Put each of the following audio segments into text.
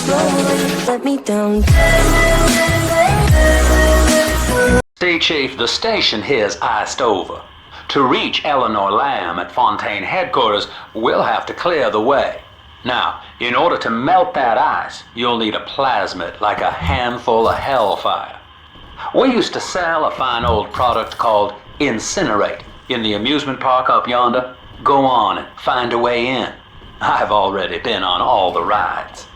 Let me down. See, Chief, the station here's iced over. To reach Eleanor Lamb at Fontaine headquarters, we'll have to clear the way. Now, in order to melt that ice, you'll need a plasmid like a handful of hellfire. We used to sell a fine old product called Incinerate in the amusement park up yonder. Go on and find a way in. I've already been on all the rides.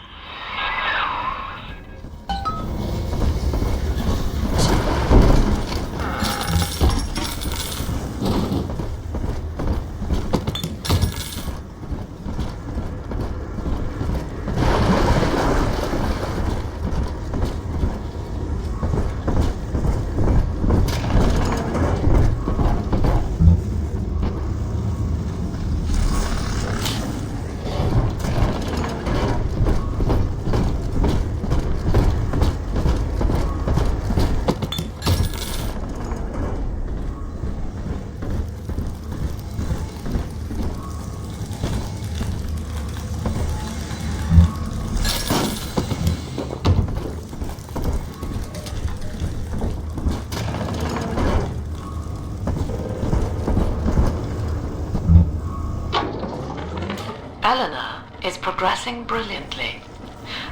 Eleanor is progressing brilliantly.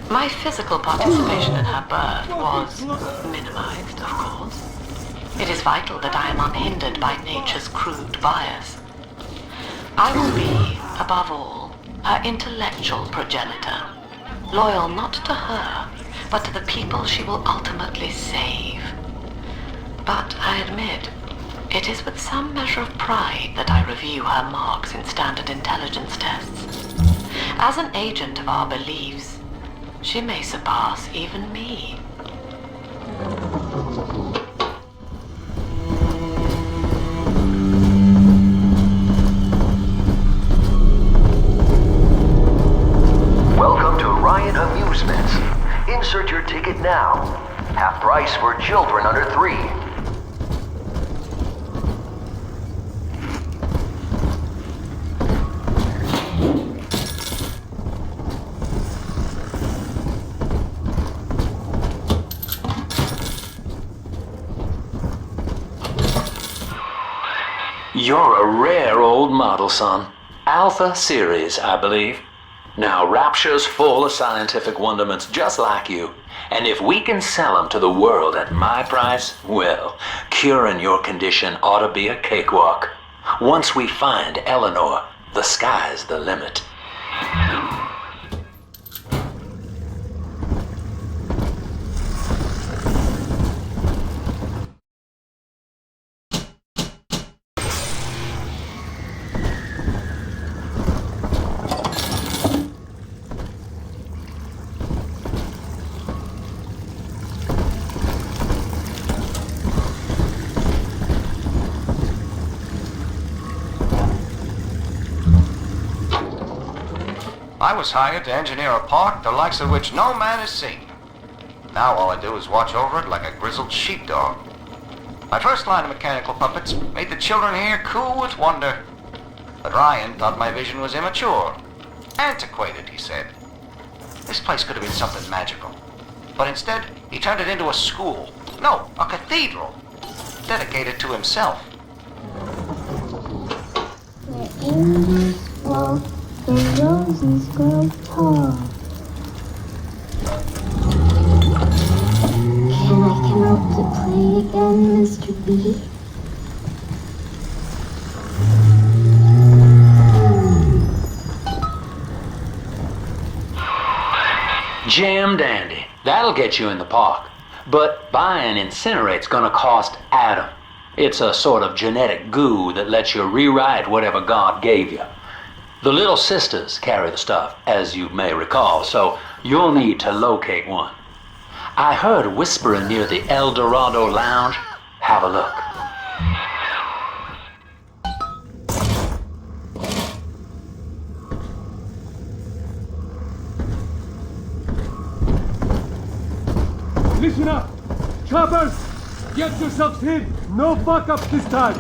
My physical participation in her birth was minimized, of course. It is vital that I am unhindered by nature's crude bias. I will be, above all, her intellectual progenitor, loyal not to her, but to the people she will ultimately save. But I admit, it is with some measure of pride that I review her marks in standard intelligence tests. As an agent of our beliefs, she may surpass even me. Welcome to Ryan Amusements. Insert your ticket now. Half price for children under 3. You're a rare old model, son. Alpha series, I believe. Now, Rapture's full of scientific wonderments just like you. And if we can sell them to the world at my price, well, curing your condition ought to be a cakewalk. Once we find Eleanor, the sky's the limit. I was hired to engineer a park the likes of which no man has seen. Now all I do is watch over it like a grizzled sheepdog. My first line of mechanical puppets made the children here coo with wonder. But Ryan thought my vision was immature. Antiquated, he said. This place could have been something magical. But instead, he turned it into a school. No, a cathedral. Dedicated to himself. Where angels walk, the roses grow tall. Can I come out to play again, Mr. B? Jam dandy. That'll get you in the park. But buying Incinerate's gonna cost Adam. It's a sort of genetic goo that lets you rewrite whatever God gave you. The Little Sisters carry the stuff, as you may recall, so you'll need to locate one. I heard whispering near the El Dorado Lounge. Have a look. Listen up! Choppers! Get yourselves in! No fuck-ups this time!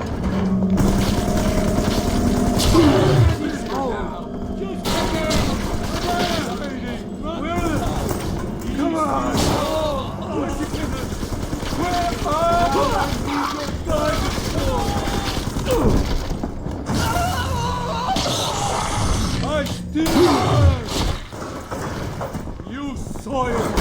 Steamers! You soil!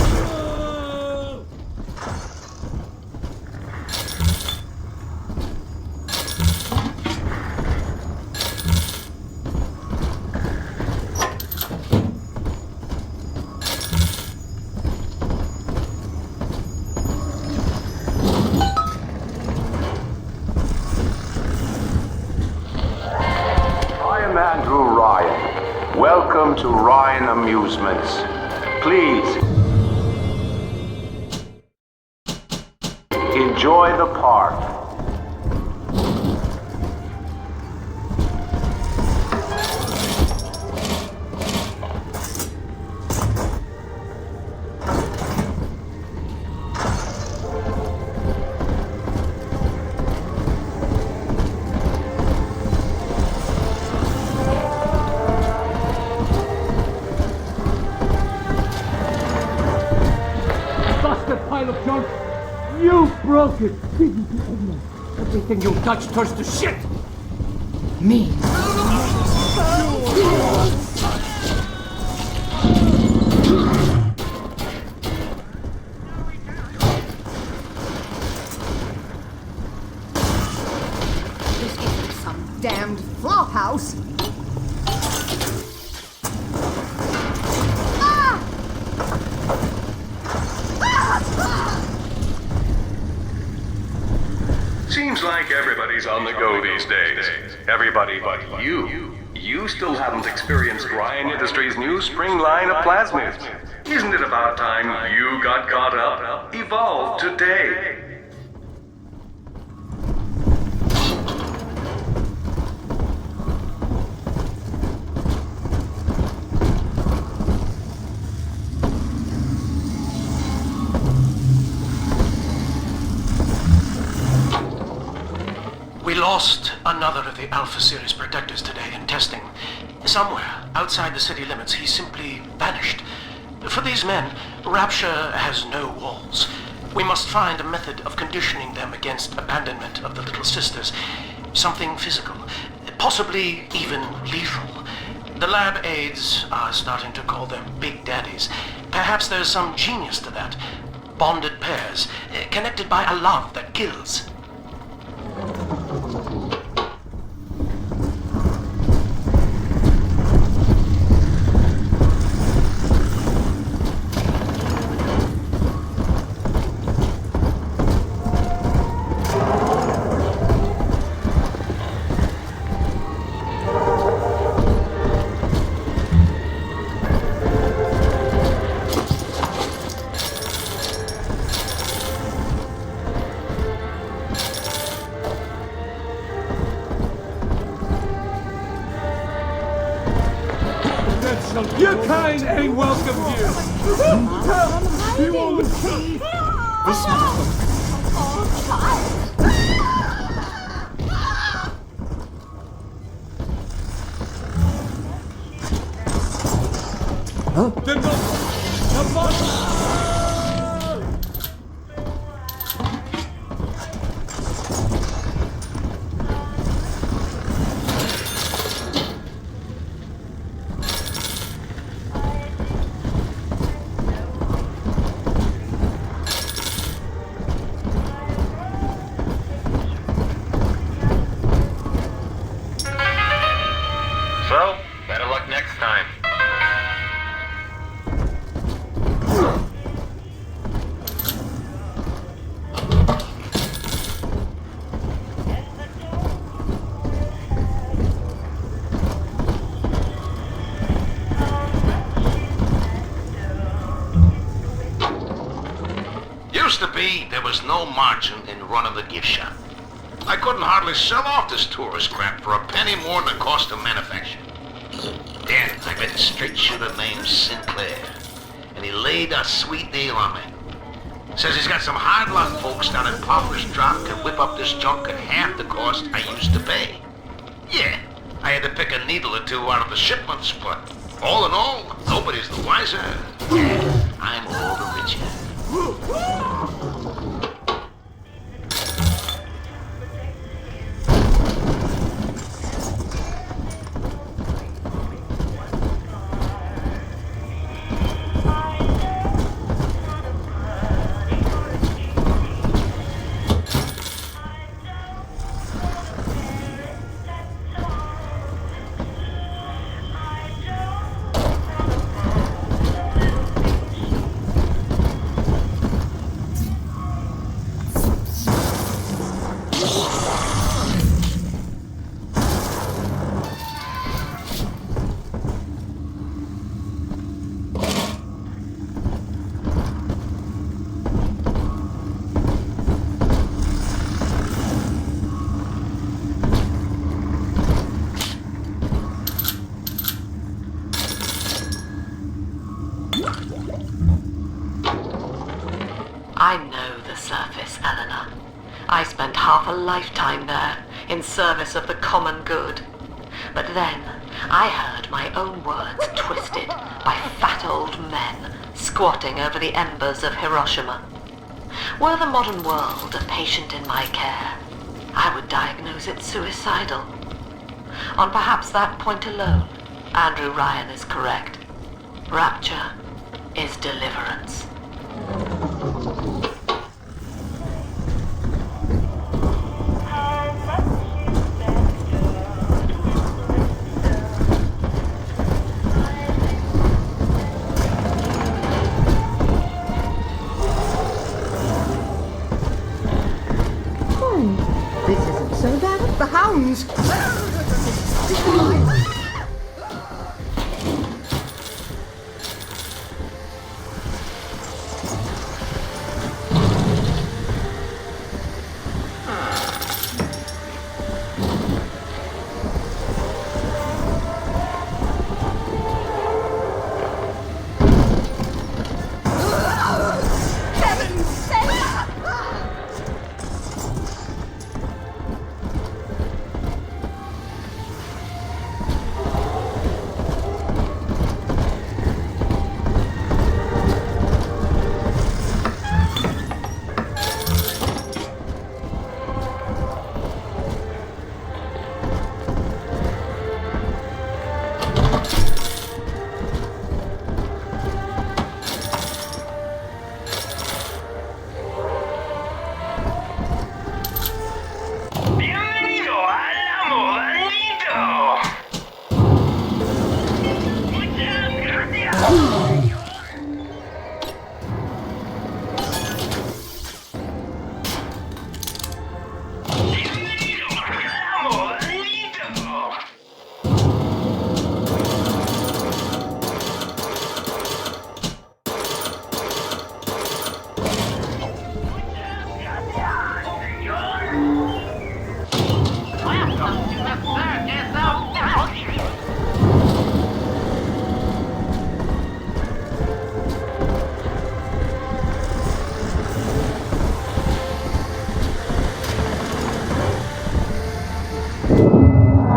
Welcome to Ryan Amusements. Please enjoy the park. Pile of junk. You broke it. Everything you touch turns to shit. Me. This isn't some damned flop house. Seems like everybody's on the go these days. Everybody but you. You still haven't experienced Ryan Industries' new spring line of plasmids. Isn't it about time you got caught up? Evolve today. We lost another of the Alpha Series protectors today in testing. Somewhere outside the city limits, he simply vanished. For these men, Rapture has no walls. We must find a method of conditioning them against abandonment of the Little Sisters. Something physical, possibly even lethal. The lab aides are starting to call them Big Daddies. Perhaps there's some genius to that. Bonded pairs, connected by a love that kills. Your kind ain't welcome here. You won't listen. This Huh? Then the So, better luck next time. Used to be, there was no margin in running the gift shop. I couldn't hardly sell off this tourist crap for a penny more than the cost of manufacture. Then I met a straight shooter named Sinclair, and he laid a sweet deal on me. Says he's got some hard luck folks down in Pauper's Drop can whip up this junk at half the cost I used to pay. Yeah, I had to pick a needle or two out of the shipments, but all in all, nobody's the wiser. Yeah, I'm all the richer. I know the surface, Eleanor. I spent half a lifetime there, in service of the common good. But then, I heard my own words twisted by fat old men squatting over the embers of Hiroshima. Were the modern world a patient in my care, I would diagnose it suicidal. On perhaps that point alone, Andrew Ryan is correct. Rapture is deliverance. This isn't so bad. The hounds!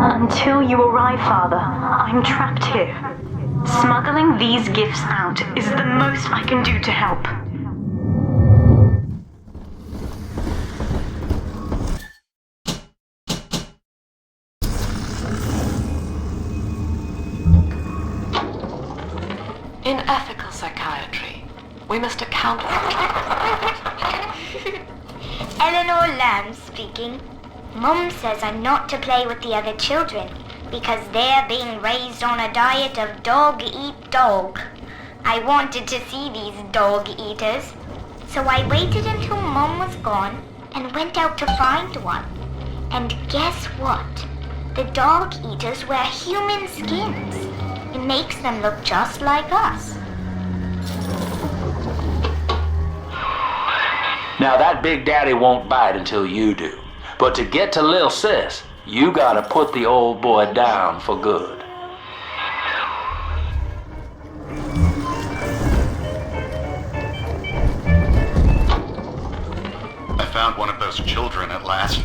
Until you arrive, Father, I'm trapped here. Smuggling these gifts out is the most I can do to help. In ethical psychiatry, we must account for... Eleanor Lamb speaking. Mum says I'm not to play with the other children because they're being raised on a diet of dog-eat-dog. I wanted to see these dog-eaters, so I waited until Mum was gone and went out to find one. And guess what? The dog-eaters wear human skins. It makes them look just like us. Now that Big Daddy won't bite until you do. But to get to Lil Sis, you gotta put the old boy down for good. I found one of those children at last.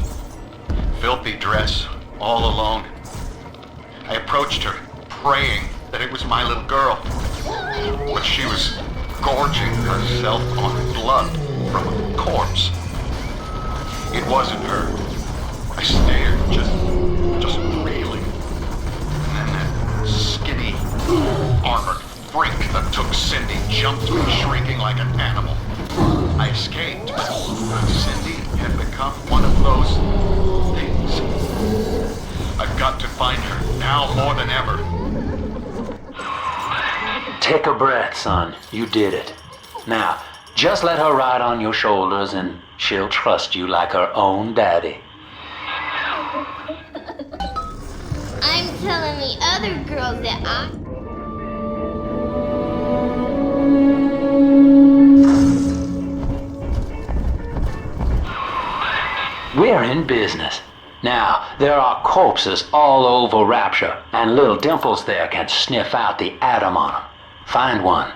Filthy dress, all alone. I approached her, praying that it was my little girl. But she was gorging herself on blood from a corpse. It wasn't her. I stared, just reeling. And then that skinny, armored freak that took Cindy jumped me, shrieking like an animal. I escaped, but Cindy had become one of those things. I've got to find her, now more than ever. Take a breath, son. You did it. Now, just let her ride on your shoulders and she'll trust you like her own daddy. I'm telling the other girls that We're in business. Now, there are corpses all over Rapture, and little Dimples there can sniff out the atom on them. Find one.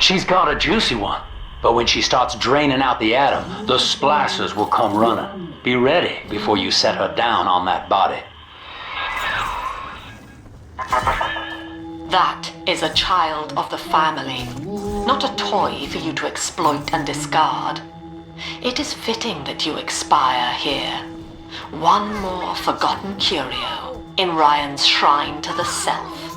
She's got a juicy one. But when she starts draining out the atom, the splicers will come running. Be ready before you set her down on that body. That is a child of the family, not a toy for you to exploit and discard. It is fitting that you expire here. One more forgotten curio in Ryan's shrine to the self.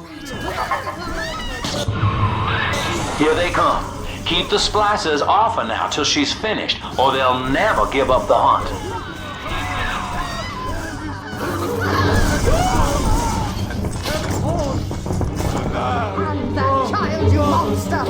Here they come. Keep the splicers off her now till she's finished, or they'll never give up the hunt. And that child, you monster!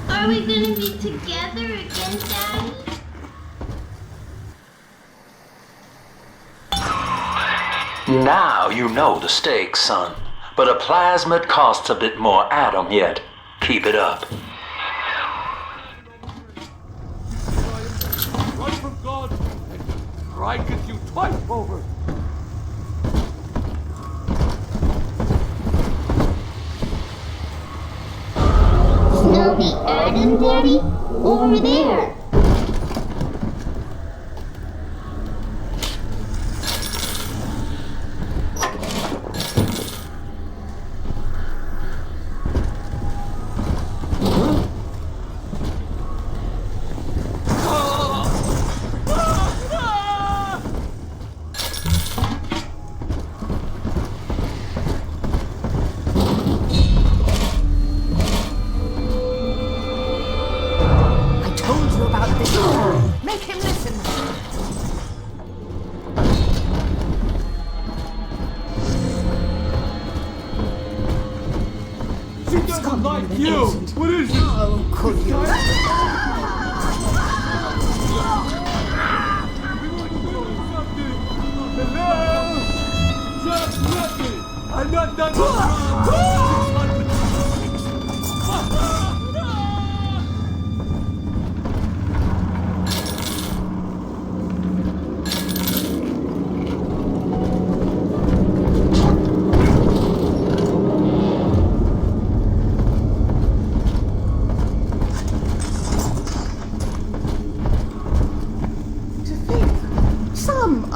Are we gonna be together again, Daddy? Now you know the stakes, son. But a plasmid costs a bit more atom yet. Keep it up. Run from God, and pride gets you twice over. Smell the atom, Daddy? Over there. Make him listen. She doesn't like you! What is it? Oh, could you? Hello? Just let me! I'm not done with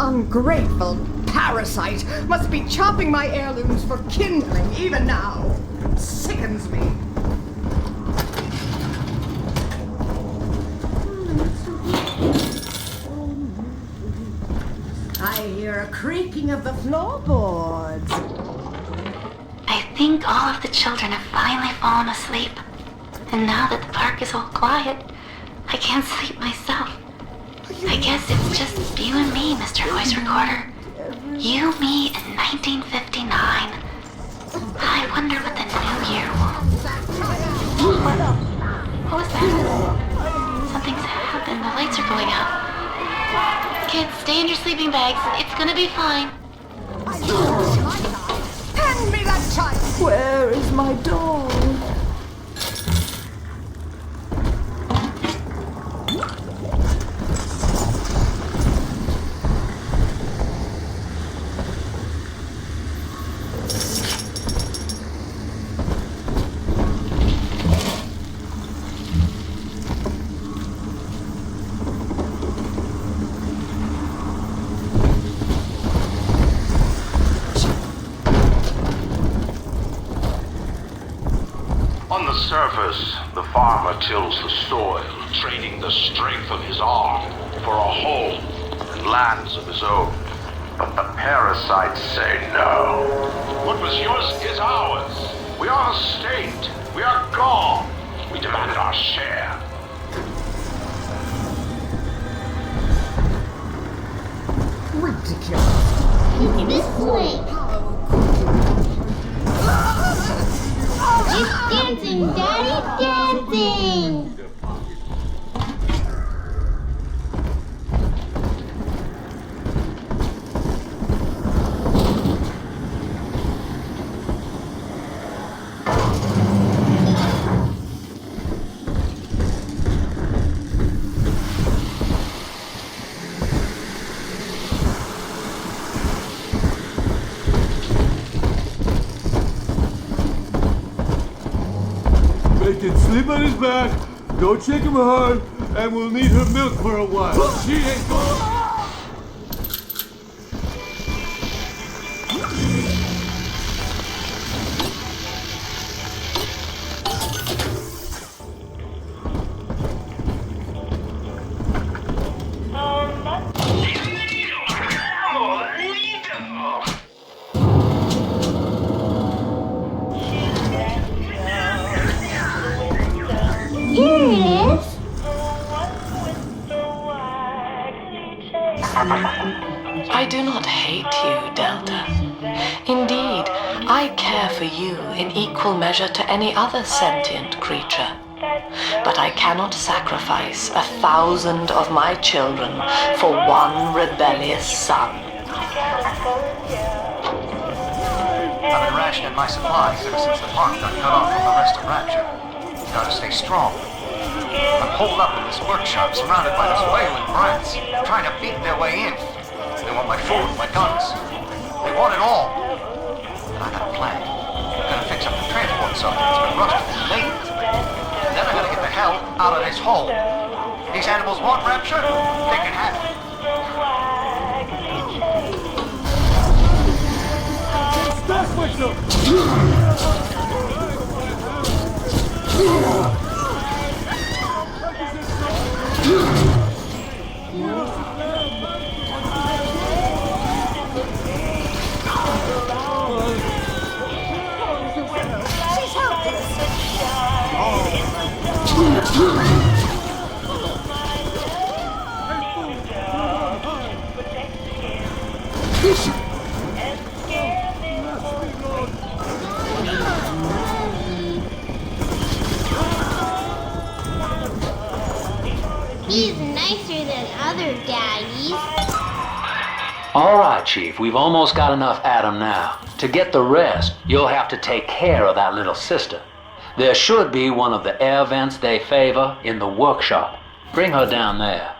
Ungrateful parasite must be chopping my heirlooms for kindling even now. Sickens me. I hear a creaking of the floorboards. I think all of the children have finally fallen asleep. And now that the park is all quiet, I can't sleep myself. I guess it's just you and me, Mr. Voice Recorder. You, me, in 1959. I wonder what the new year will... What was that? Something's happened. The lights are going out. Kids, stay in your sleeping bags. It's gonna be fine. Hand me that child! Where is my doll? On the surface, the farmer tills the soil, trading the strength of his arm for a home and lands of his own. But the parasites say no. What was yours is ours. We are the state. We are gone. We demand our share. swing. It's dancing, Daddy, dancing! Make it sleep on his back, don't shake him hard, and we'll need her milk for a while. She ain't going. Here it is. I do not hate you, Delta. Indeed, I care for you in equal measure to any other sentient creature. But I cannot sacrifice 1,000 of my children for one rebellious son. I've been rationing my supplies ever since the park got cut off from the rest of Rapture. Gotta stay strong. I'm holed up in this workshop surrounded by those wailing brats, trying to beat their way in. They want my food, my guns. They want it all. And I got a plan. I'm gonna fix up the transport zone that's been rusted from maintenance. Then I'm gonna get the hell out of this hole. These animals want Rapture? They can have it. Stop myself! He's nicer than other daddies. All right, Chief, we've almost got enough Adam now. To get the rest, you'll have to take care of that little sister. There should be one of the air vents they favor in the workshop. Bring her down there.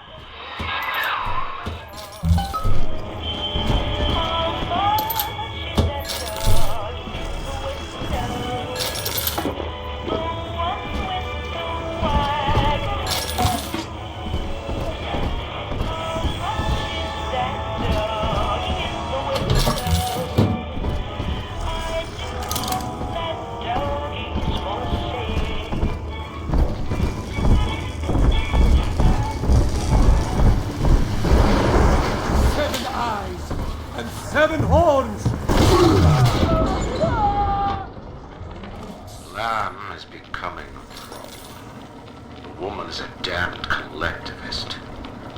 Seven horns! Lamb is becoming a problem. The woman is a damned collectivist.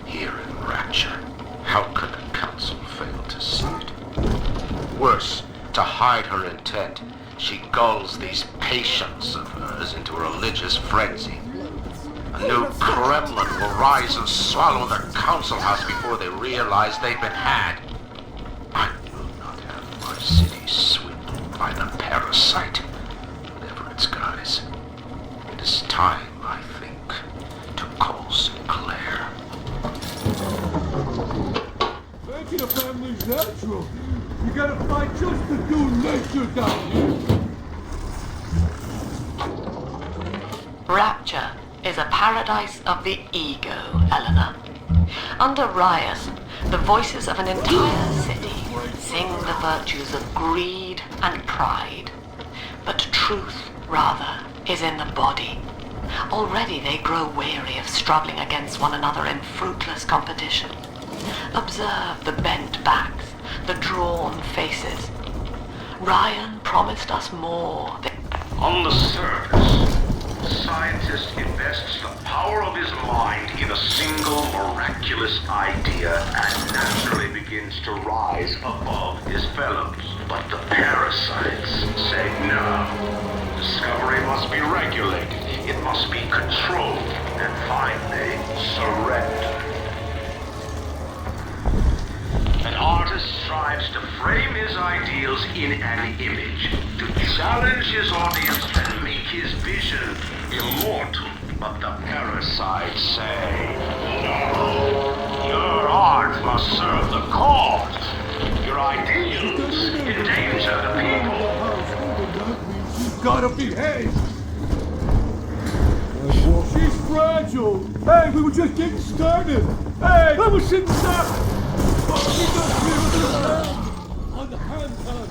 Here in Rapture, how could the council fail to see it? Worse, to hide her intent, she gulls these patients of hers into a religious frenzy. A new Kremlin will rise and swallow their council house before they realize they've been had. I will not have my city swindled by the parasite, whatever its guise. It is time, I think, to call Sinclair. Making a family's natural. You gotta fight just to do nature down here. Rapture is a paradise of the ego, Eleanor. Under Ryerson, the voices of an entire city sing the virtues of greed and pride. But truth, rather, is in the body. Already they grow weary of struggling against one another in fruitless competition. Observe the bent backs, the drawn faces. Ryan promised us more. On the surface, the scientist invests the power of his mind in a single miraculous idea and naturally begins to rise above his fellows. developed, but the parasites say no. Discovery must be regulated, it must be controlled, and finally, surrendered. An artist strives to frame his ideals in an image, to challenge his audience and make his vision immortal. But the parasites say, no, your art must serve the cause. Your ideals endanger the people. She's gotta behave! She's fragile! Hey, we were just getting started! Hey, I was sitting back! She got me with her hand on the handgun!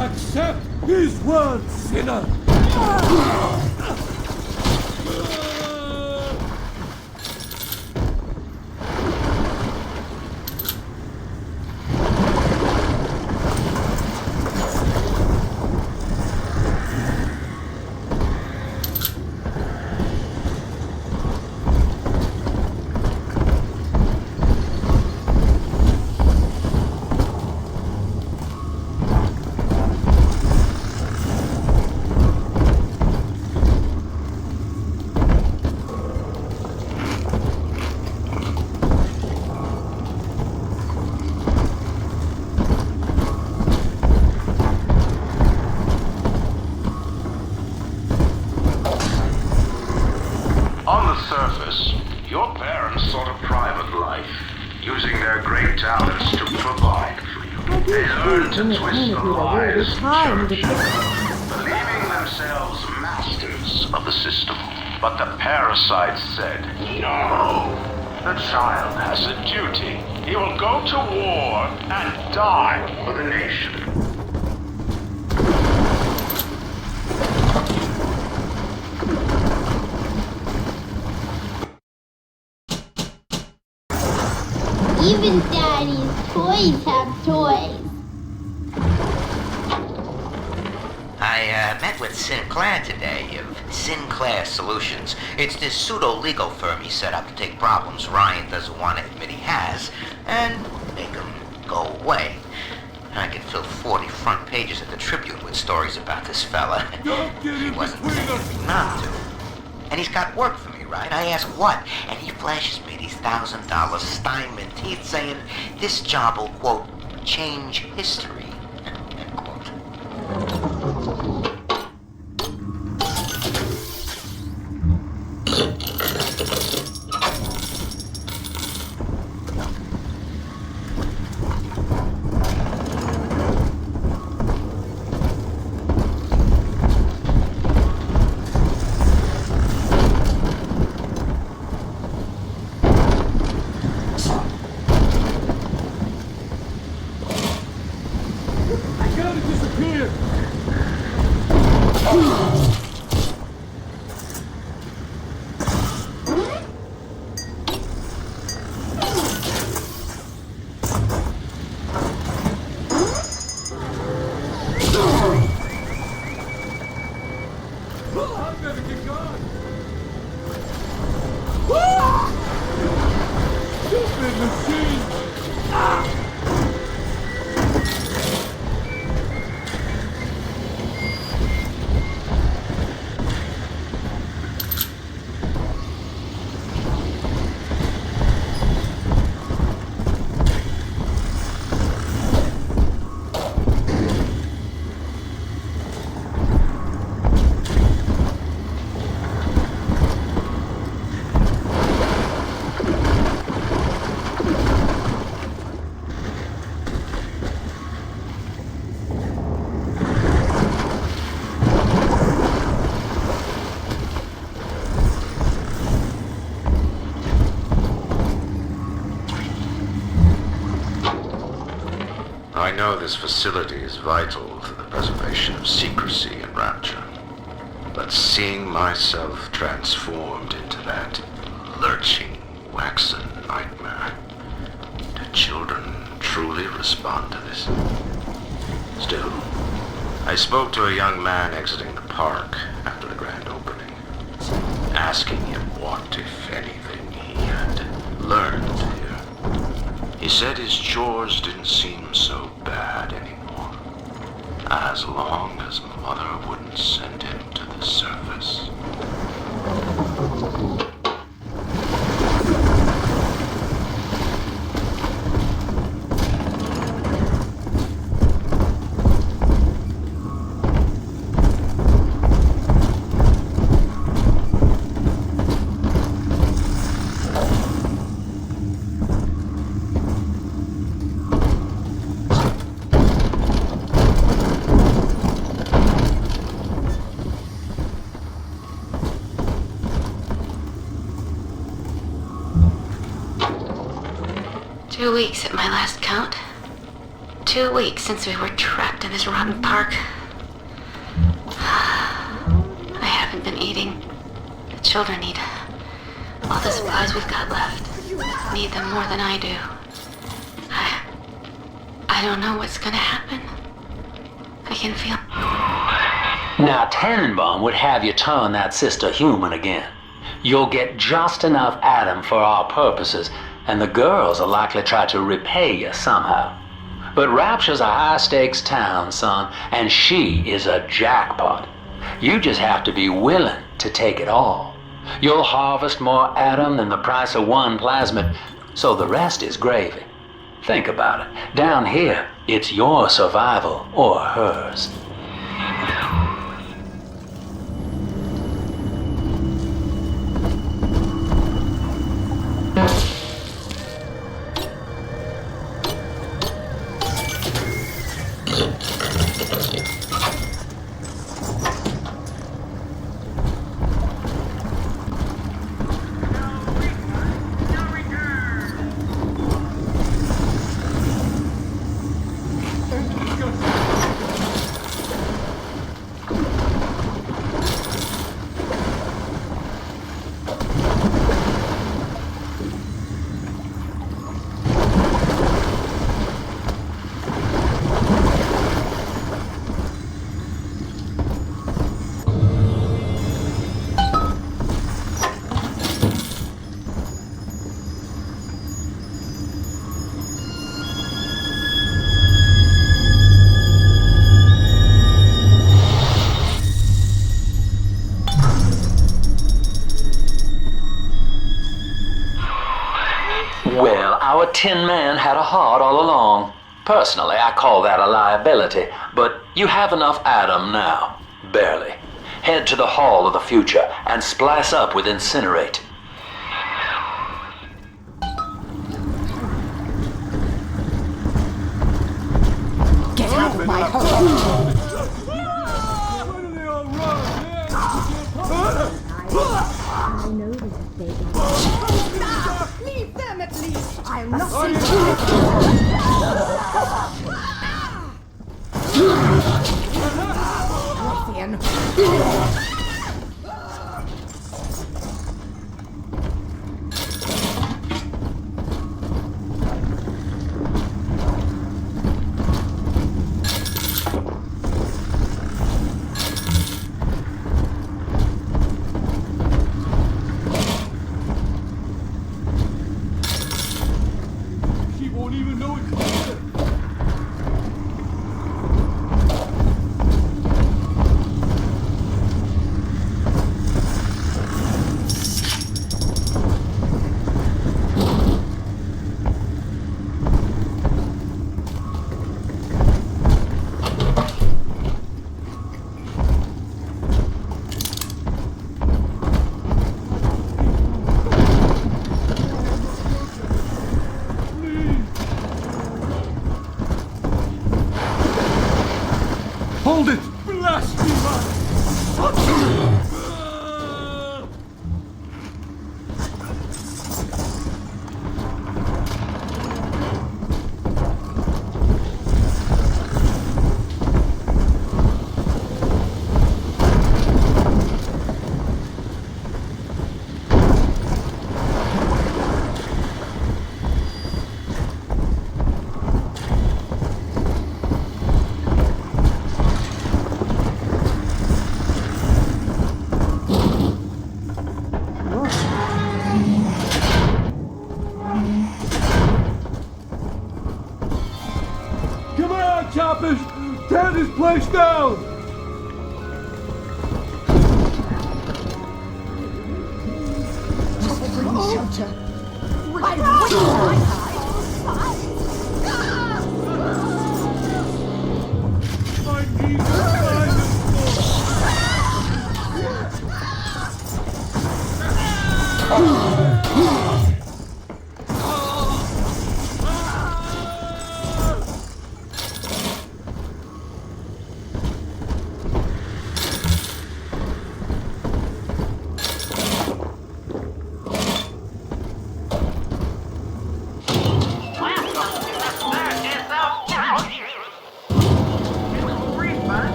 Accept his word, sinner! On the surface, your parents sought a private life, using their great talents to provide for you. They learned to twist the lies of church, believing themselves masters of the system. But the parasites said, no, the child has a duty. He will go to war and die for the nation. Even Daddy's toys have toys. I met with Sinclair today of Sinclair Solutions. It's this pseudo-legal firm he set up to take problems Ryan doesn't want to admit he has and make them go away. I could fill 40 front pages of the Tribune with stories about this fella. He wasn't saying me not to. And he's got work for me, right? I ask what? And he flashes me these $1,000 Steinman teeth saying this job will, quote, change history, end quote. I know this facility is vital to the preservation of secrecy and Rapture, but seeing myself transformed into that lurching, waxen nightmare, do children truly respond to this? Still, I spoke to a young man exiting the park after the grand opening, asking him what, if anything, learned here. He said his chores didn't seem so bad anymore, as long as Mother wouldn't send him to the surface. 2 weeks at my last count. 2 weeks since we were trapped in this rotten park. I haven't been eating. The children need all the supplies we've got left. Need them more than I do. I don't know what's gonna happen. I can feel... Now, Tannenbaum would have you turn that sister human again. You'll get just enough Adam for our purposes, and the girls will likely try to repay you somehow. But Rapture's a high-stakes town, son, and she is a jackpot. You just have to be willing to take it all. You'll harvest more Adam than the price of one plasmid, so the rest is gravy. Think about it. Down here, it's your survival or hers. Well, our Tin Man had a heart all along. Personally, I call that a liability, but you have enough Adam now. Barely. Head to the Hall of the Future and splice up with Incinerate. Get out of my home! I know this is big. Leave them at least! I'll not see place down! Shelter. I wish I had. I need the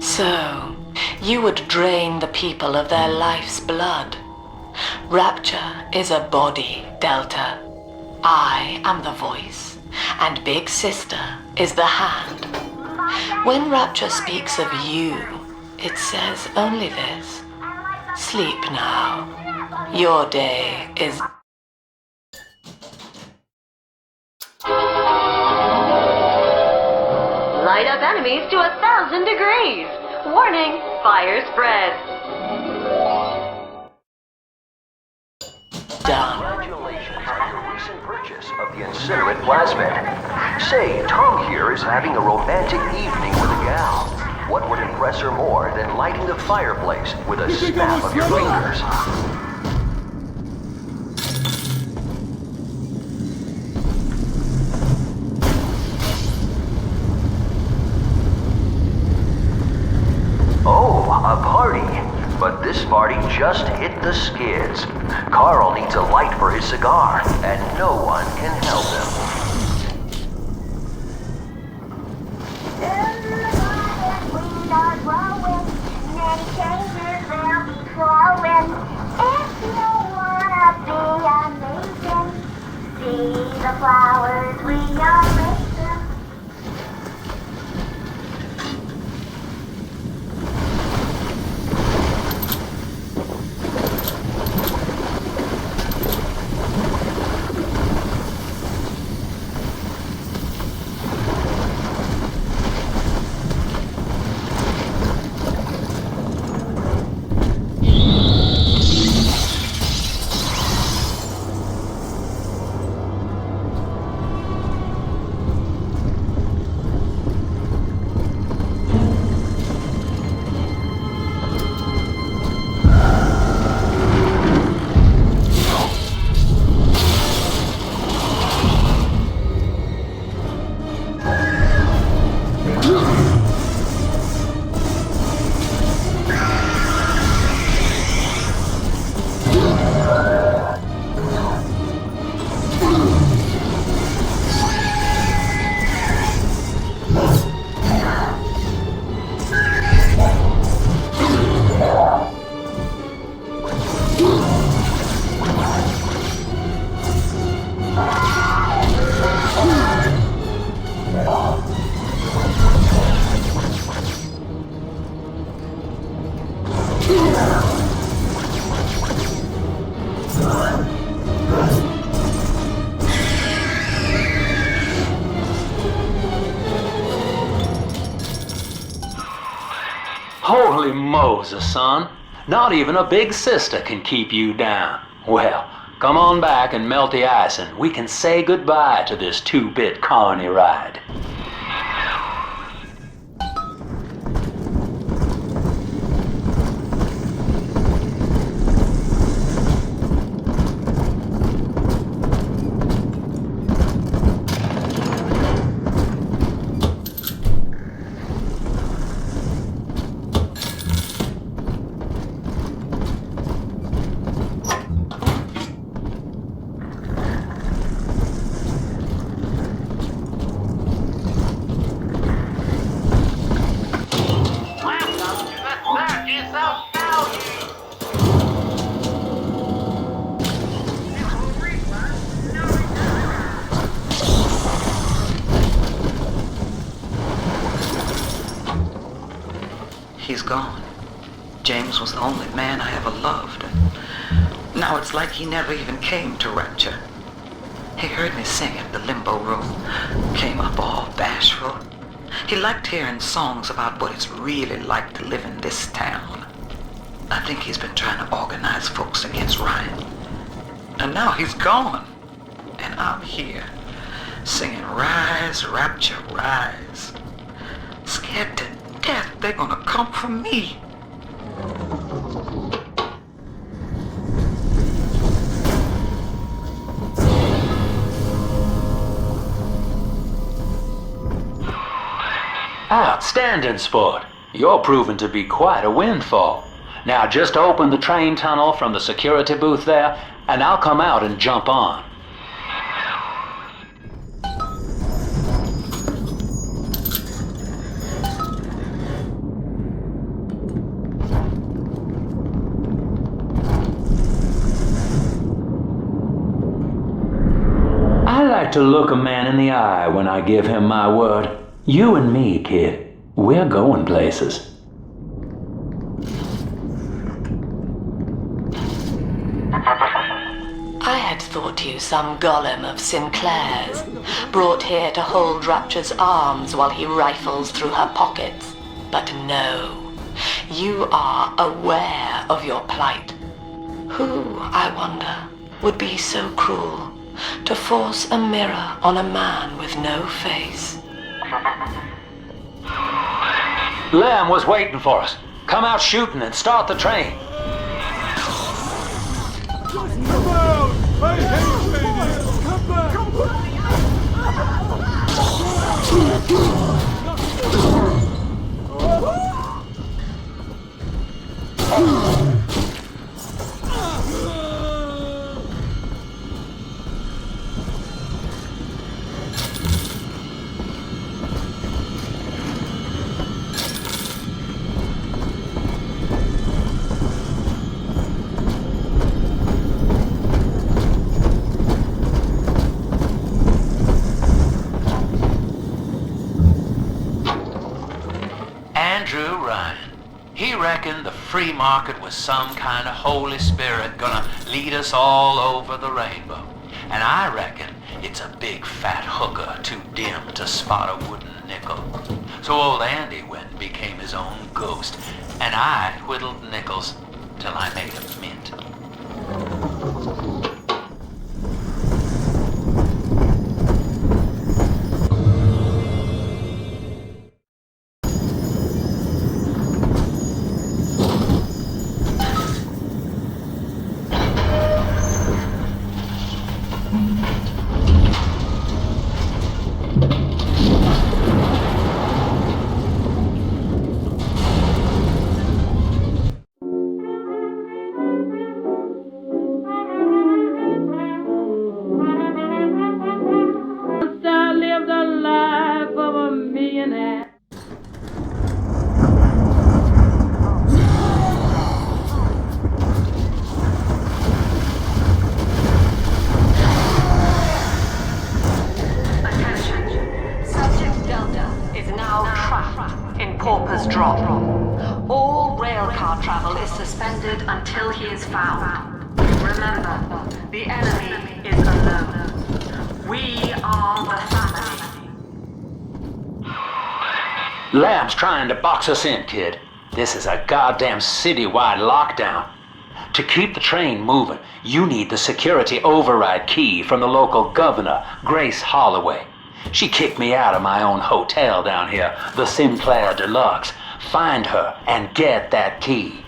So, you would drain the people of their life's blood. Rapture is a body, Delta. I am the voice, and Big Sister is the hand. When Rapture speaks of you, it says only this. Sleep now. Your day is... Light up enemies to 1,000 degrees. Warning, fire spread. Congratulations on your recent purchase of the incinerant plasmid. Say, Tom here is having a romantic evening with a gal. What would impress her more than lighting the fireplace with a snap of your fingers? Oh, a party. But this party just hit the skids. Carl needs a light for his cigar, and no one can help him. The flowers we are making. Holy Moses, son. Not even a big sister can keep you down. Well, come on back and melt the ice and we can say goodbye to this 2-bit carny ride. He's gone. James was the only man I ever loved. Now it's like he never even came to Rapture. He heard me sing at the limbo room, came up all bashful. He liked hearing songs about what it's really like to live in this town. I think he's been trying to organize folks against Ryan. And now he's gone. And I'm here, singing Rise, Rapture, Rise. Scared to death they're gonna come for me. Outstanding sport. You're proving to be quite a windfall. Now just open the train tunnel from the security booth there, and I'll come out and jump on. I like to look a man in the eye when I give him my word. You and me, kid, we're going places. I had thought you some golem of Sinclair's, brought here to hold Rapture's arms while he rifles through her pockets. But no, you are aware of your plight. Who, I wonder, would be so cruel to force a mirror on a man with no face? Lamb was waiting for us. Come out shooting and start the train. Come out! I hate failure! Come back! Andrew Ryan. He reckoned the free market was some kind of Holy Spirit gonna lead us all over the rainbow. And I reckon it's a big fat hooker too dim to spot a wooden nickel. So old Andy went and became his own ghost, and I whittled nickels till I made a mint. All railcar travel is suspended until he is found. Remember, the enemy is alone. We are the family. Lamb's trying to box us in, kid. This is a goddamn citywide lockdown. To keep the train moving, you need the security override key from the local governor, Grace Holloway. She kicked me out of my own hotel down here, the Sinclair Deluxe. Find her and get that key.